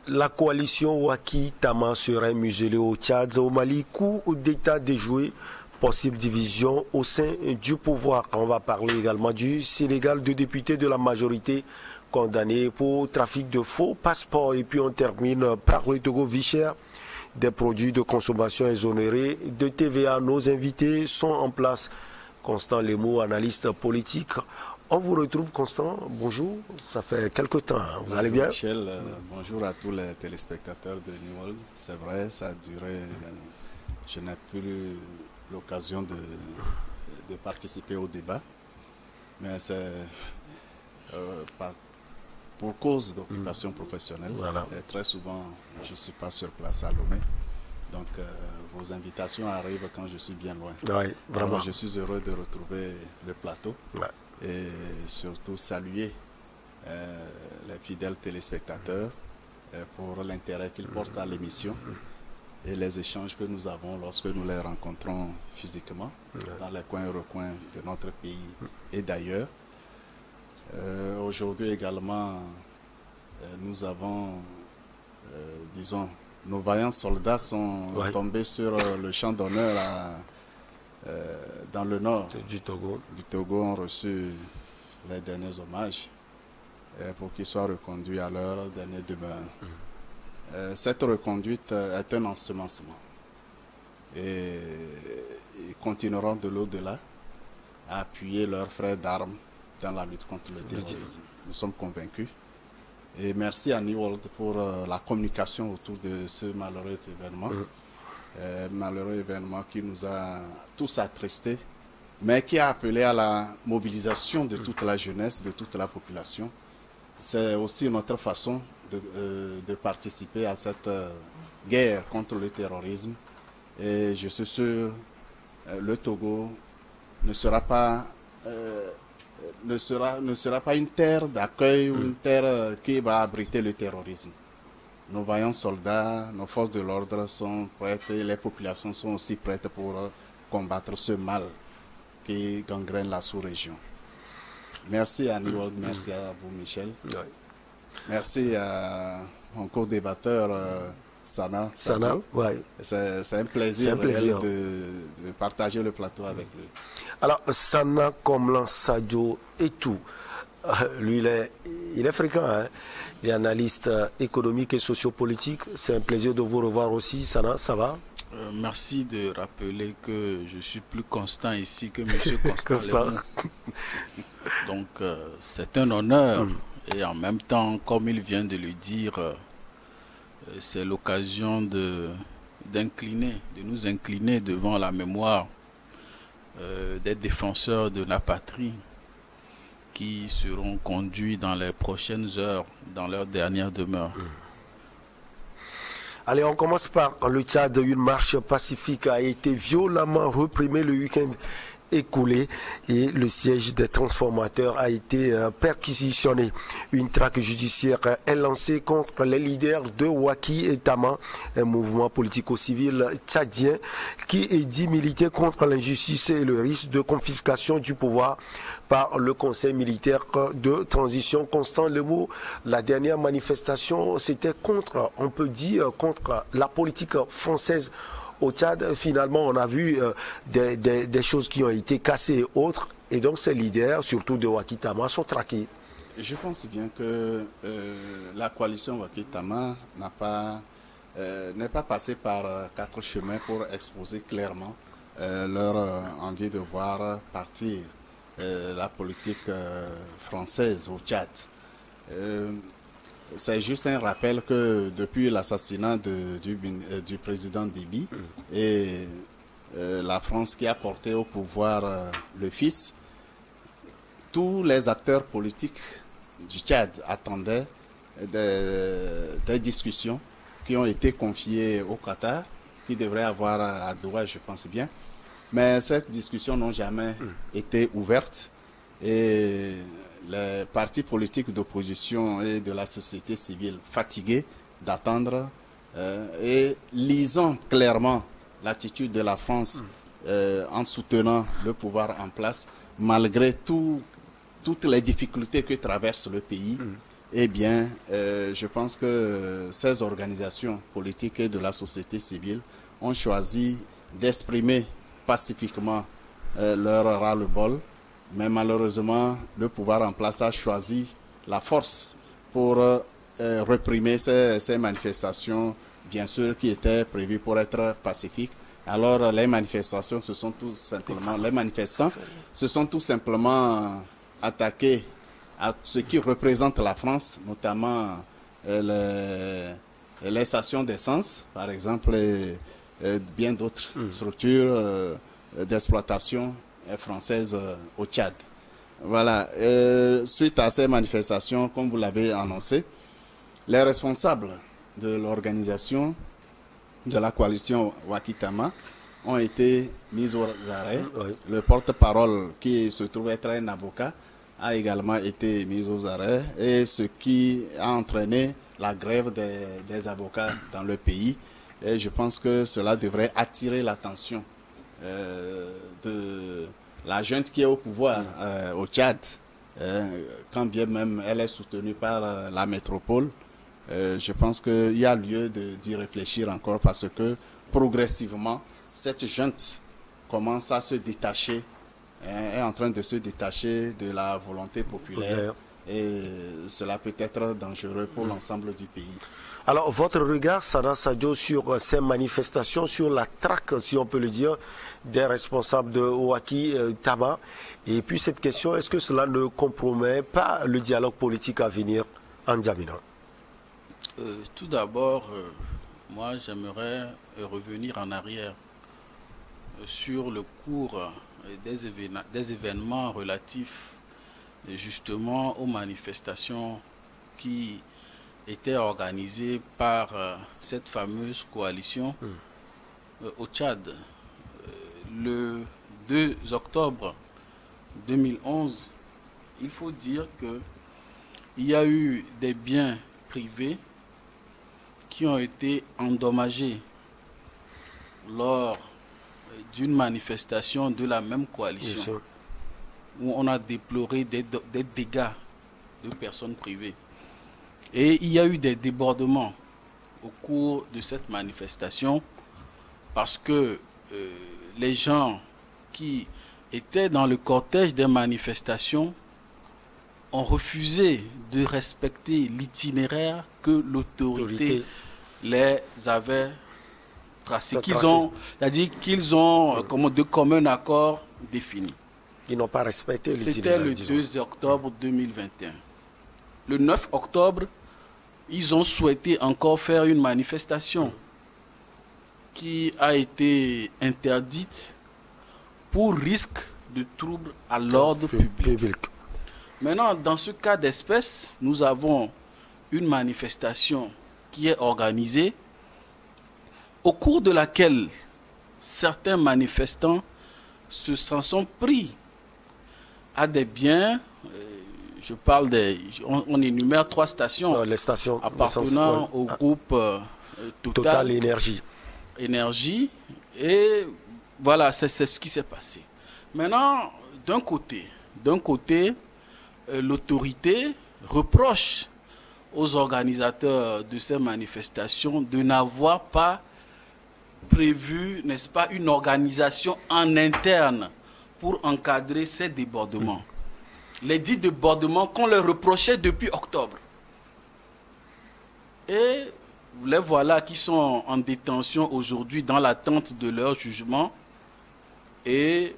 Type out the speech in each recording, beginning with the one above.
La coalition Waki-Tama serait muselée au Tchad, au Mali, coup d'État déjoué, possible division au sein du pouvoir. On va parler également du Sénégal, deux députés de la majorité condamnés pour trafic de faux passeports. Et puis on termine par le Togo Vichère, des produits de consommation exonérés de TVA. Nos invités sont en place. Constant Lemou, analyste politique. On vous retrouve, Constant. Bonjour. Ça fait quelque temps. Hein. Vous allez bien? Michel, bonjour à tous les téléspectateurs de New World. C'est vrai, ça a duré. Je n'ai plus eu l'occasion de participer au débat. Mais c'est pour cause d'occupation professionnelle. Voilà. Et très souvent, je ne suis pas sur place à Lomé. Donc, vos invitations arrivent quand je suis bien loin. Oui, vraiment. Alors, je suis heureux de retrouver le plateau. Ouais. Et surtout saluer les fidèles téléspectateurs pour l'intérêt qu'ils portent à l'émission et les échanges que nous avons lorsque nous les rencontrons physiquement dans les coins et recoins de notre pays et d'ailleurs. Aujourd'hui également, nous avons, disons, nos vaillants soldats sont tombés sur le champ d'honneur dans le nord du Togo. Ont reçu les derniers hommages pour qu'ils soient reconduits à leur dernière demeure. Cette reconduite est un ensemencement et ils continueront de l'au-delà à appuyer leurs frères d'armes dans la lutte contre le terrorisme. Nous sommes convaincus. Et merci à New World pour la communication autour de ce malheureux événement. Malheureux événement qui nous a tous attristés, mais qui a appelé à la mobilisation de toute la jeunesse, de toute la population. C'est aussi notre façon de participer à cette guerre contre le terrorisme. Et je suis sûr, le Togo ne sera pas une terre d'accueil ou une terre qui va abriter le terrorisme. Nos vaillants soldats, nos forces de l'ordre sont prêtes et les populations sont aussi prêtes pour combattre ce mal qui gangrène la sous-région. Merci à New World, merci à vous Michel. Merci à mon co-débatteur Sana. Ouais. C'est un plaisir, de partager le plateau avec lui. Alors Sana Komlan Sadio et tout, lui il est fréquent, hein? Il est analyste économique et sociopolitique. C'est un plaisir de vous revoir aussi, Sana, ça va? Merci de rappeler que je suis plus constant ici que M. Constant. Donc, c'est un honneur. Et en même temps, comme il vient de le dire, c'est l'occasion de nous incliner devant la mémoire des défenseurs de la patrie qui seront conduits dans les prochaines heures dans leur dernière demeure. Allez, on commence par le Tchad. Une marche pacifique a été violemment réprimée le week-end écoulé et le siège des transformateurs a été perquisitionné. Une traque judiciaire est lancée contre les leaders de Waki et Tama, un mouvement politico-civil tchadien qui est dit militer contre l'injustice et le risque de confiscation du pouvoir par le Conseil militaire de transition. Constant Lemou, la dernière manifestation, c'était contre, on peut dire, contre la politique française au Tchad. Finalement, on a vu des choses qui ont été cassées et autres. Et donc, ces leaders, surtout de Waki-Tama, sont traqués. Je pense bien que la coalition Waki-Tama n'est pas passée par 4 chemins pour exposer clairement leur envie de voir partir la politique française au Tchad. C'est juste un rappel que depuis l'assassinat du président Déby et la France qui a porté au pouvoir le fils, tous les acteurs politiques du Tchad attendaient des discussions qui ont été confiées au Qatar, qui devraient avoir à Doha, je pense bien. Mais ces discussions n'ont jamais été ouvertes et les partis politiques d'opposition et de la société civile fatigués d'attendre et lisant clairement l'attitude de la France en soutenant le pouvoir en place, malgré toutes les difficultés que traverse le pays eh bien, je pense que ces organisations politiques et de la société civile ont choisi d'exprimer pacifiquement leur ras-le-bol, mais malheureusement, le pouvoir en place a choisi la force pour réprimer ces manifestations, bien sûr, qui étaient prévues pour être pacifiques. Alors, les manifestations, les manifestants se sont tout simplement attaqués à ce qui représente la France, notamment les stations d'essence, par exemple, et bien d'autres structures d'exploitation françaises au Tchad. Voilà. Suite à ces manifestations, comme vous l'avez annoncé, les responsables de l'organisation de la coalition Wakitama ont été mis aux arrêts. Oui. Le porte-parole, qui se trouve être un avocat, a également été mis aux arrêts, et ce qui a entraîné la grève des avocats dans le pays. Et je pense que cela devrait attirer l'attention de la junte qui est au pouvoir au Tchad, quand bien même elle est soutenue par la métropole. Je pense qu'il y a lieu d'y réfléchir encore, parce que progressivement, cette junte commence à se détacher, est en train de se détacher de la volonté populaire, et cela peut être dangereux pour l'ensemble du pays. Alors, votre regard, Sada Sadio, sur ces manifestations, sur la traque, si on peut le dire, des responsables de Wakitama, et puis cette question, est-ce que cela ne compromet pas le dialogue politique à venir en N'Djamena? Tout d'abord, moi j'aimerais revenir en arrière sur le cours des événements relatifs justement aux manifestations qui étaient organisées par cette fameuse coalition au Tchad. Le 2 octobre 2011, il faut dire qu'il y a eu des biens privés qui ont été endommagés lors d'une manifestation de la même coalition, où on a déploré des dégâts de personnes privées. Et il y a eu des débordements au cours de cette manifestation, parce que les gens qui étaient dans le cortège des manifestations ont refusé de respecter l'itinéraire que l'autorité les avait tracé, c'est-à-dire qu'ils ont de commun accord défini. Ils n'ont pas respecté l'itinéraire. C'était le 2 octobre 2021. Le 9 octobre, ils ont souhaité encore faire une manifestation qui a été interdite pour risque de trouble à l'ordre public. Maintenant, dans ce cas d'espèce, nous avons une manifestation qui est organisée, au cours de laquelle certains manifestants s'en sont pris à des biens. Je parle on énumère 3 stations, les stations appartenant au groupe Total Énergie. Et voilà, c'est ce qui s'est passé. Maintenant, d'un côté, l'autorité reproche aux organisateurs de ces manifestations de n'avoir pas prévu, n'est-ce pas, une organisation en interne pour encadrer ces débordements. Les 10 débordements qu'on leur reprochait depuis octobre. Et les voilà qui sont en détention aujourd'hui dans l'attente de leur jugement. Et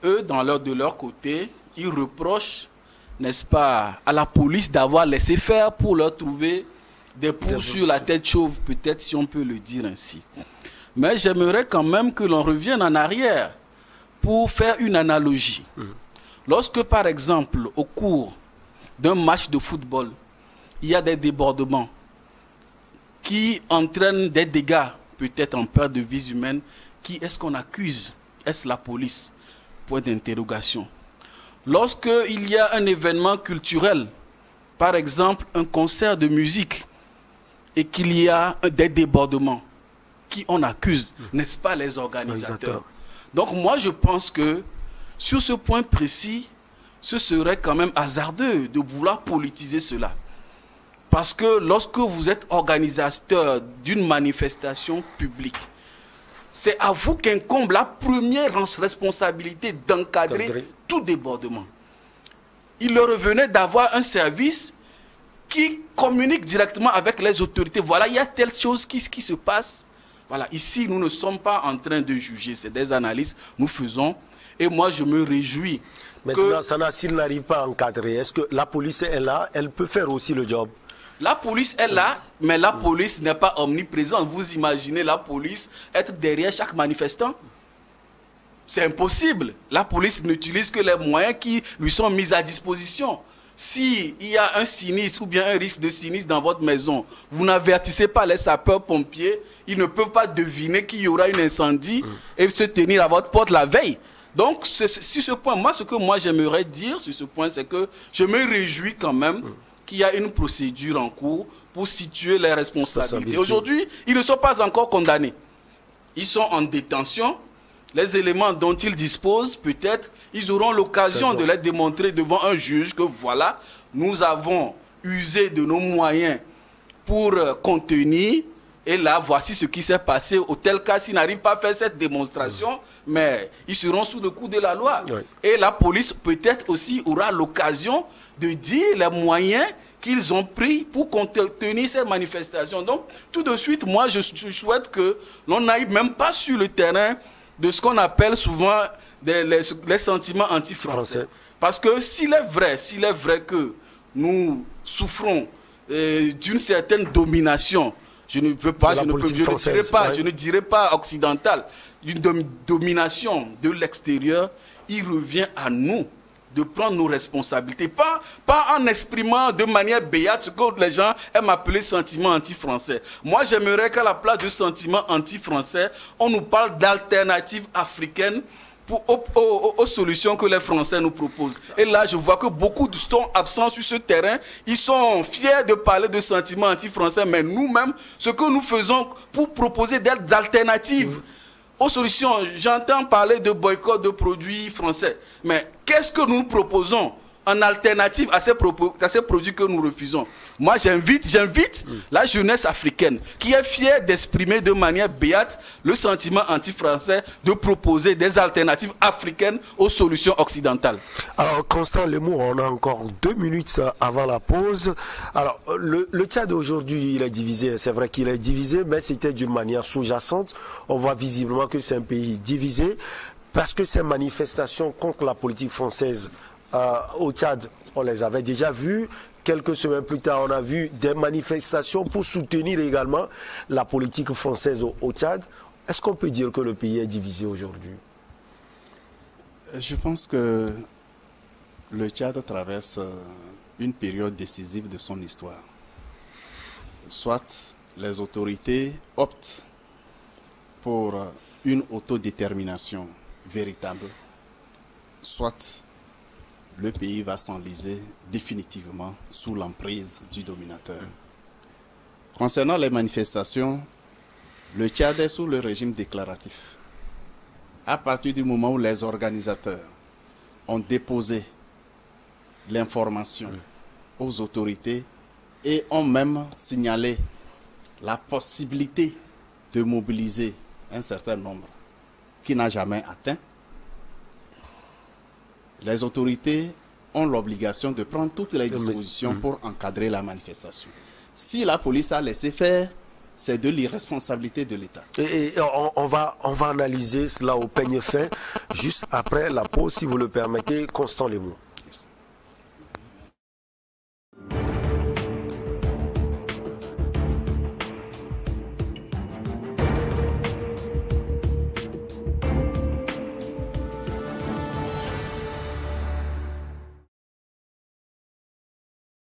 eux, de leur côté, ils reprochent, n'est-ce pas, à la police d'avoir laissé faire pour leur trouver des poux sur la tête chauve, peut-être, si on peut le dire ainsi. Mais j'aimerais quand même que l'on revienne en arrière pour faire une analogie. Lorsque, par exemple, au cours d'un match de football, il y a des débordements qui entraînent des dégâts, peut-être en perte de vies humaines, qui est-ce qu'on accuse? Est-ce la police? Point d'interrogation. Lorsqu'il y a un événement culturel, par exemple un concert de musique, et qu'il y a des débordements, qui on accuse? N'est-ce pas les organisateurs? Donc moi je pense que sur ce point précis, ce serait quand même hasardeux de vouloir politiser cela. Parce que lorsque vous êtes organisateur d'une manifestation publique, c'est à vous qu'incombe la première responsabilité d'encadrer tout débordement. Il leur revenait d'avoir un service qui communique directement avec les autorités. Voilà, il y a telle chose qui se passe. Voilà, ici, nous ne sommes pas en train de juger. C'est des analyses que nous faisons. Et moi, je me réjouis. Maintenant, Sana, s'il n'arrive pas à encadrer, est-ce que la police est là? Elle peut faire aussi le job? La police est là, mais la police n'est pas omniprésente. Vous imaginez la police être derrière chaque manifestant? C'est impossible. La police n'utilise que les moyens qui lui sont mis à disposition. S'il y a un sinistre ou bien un risque de sinistre dans votre maison, vous n'avertissez pas les sapeurs-pompiers, ils ne peuvent pas deviner qu'il y aura un incendie et se tenir à votre porte la veille. Donc, sur ce point, ce que moi j'aimerais dire sur ce point, c'est que je me réjouis quand même qu'il y a une procédure en cours pour situer les responsabilités. Aujourd'hui, ils ne sont pas encore condamnés. Ils sont en détention. Les éléments dont ils disposent, peut-être, ils auront l'occasion de les démontrer devant un juge que voilà, nous avons usé de nos moyens pour contenir. Et là, voici ce qui s'est passé. Auquel cas, s'ils n'arrivent pas à faire cette démonstration, mais ils seront sous le coup de la loi. Oui. Et la police, peut-être aussi, aura l'occasion de dire les moyens qu'ils ont pris pour contenir ces manifestations. Donc, tout de suite, moi, je souhaite que l'on n'aille même pas sur le terrain de ce qu'on appelle souvent les sentiments anti-français. Parce que s'il est vrai que nous souffrons d'une certaine domination, je ne dirais pas occidentale, d'une domination de l'extérieur, il revient à nous de prendre nos responsabilités, pas en exprimant de manière béate ce que les gens aiment appeler sentiment anti-français. Moi, j'aimerais qu'à la place de sentiment anti-français, on nous parle d'alternatives africaines aux solutions que les Français nous proposent. Et là, je vois que beaucoup sont absents sur ce terrain. Ils sont fiers de parler de sentiments anti-français, mais nous-mêmes, ce que nous faisons pour proposer des alternatives aux solutions, j'entends parler de boycott de produits français. Mais qu'est-ce que nous proposons en alternative à ces produits que nous refusons? Moi, j'invite la jeunesse africaine qui est fière d'exprimer de manière béate le sentiment anti-français de proposer des alternatives africaines aux solutions occidentales. Alors, Constant Lemou, on a encore 2 minutes avant la pause. Alors, le Tchad aujourd'hui, il est divisé. C'est vrai qu'il est divisé, mais c'était d'une manière sous-jacente. On voit visiblement que c'est un pays divisé parce que ces manifestations contre la politique française au Tchad, on les avait déjà vues. Quelques semaines plus tard, on a vu des manifestations pour soutenir également la politique française au Tchad. Est-ce qu'on peut dire que le pays est divisé aujourd'hui? Je pense que le Tchad traverse une période décisive de son histoire. Soit les autorités optent pour une autodétermination véritable, soit le pays va s'enliser définitivement sous l'emprise du dominateur. Concernant les manifestations, le Tchad est sous le régime déclaratif. À partir du moment où les organisateurs ont déposé l'information aux autorités et ont même signalé la possibilité de mobiliser un certain nombre qui n'a jamais atteint, les autorités ont l'obligation de prendre toutes les dispositions pour encadrer la manifestation. Si la police a laissé faire, c'est de l'irresponsabilité de l'État. Et on va analyser cela au peigne fin, juste après la pause, si vous le permettez, Constant Lemou.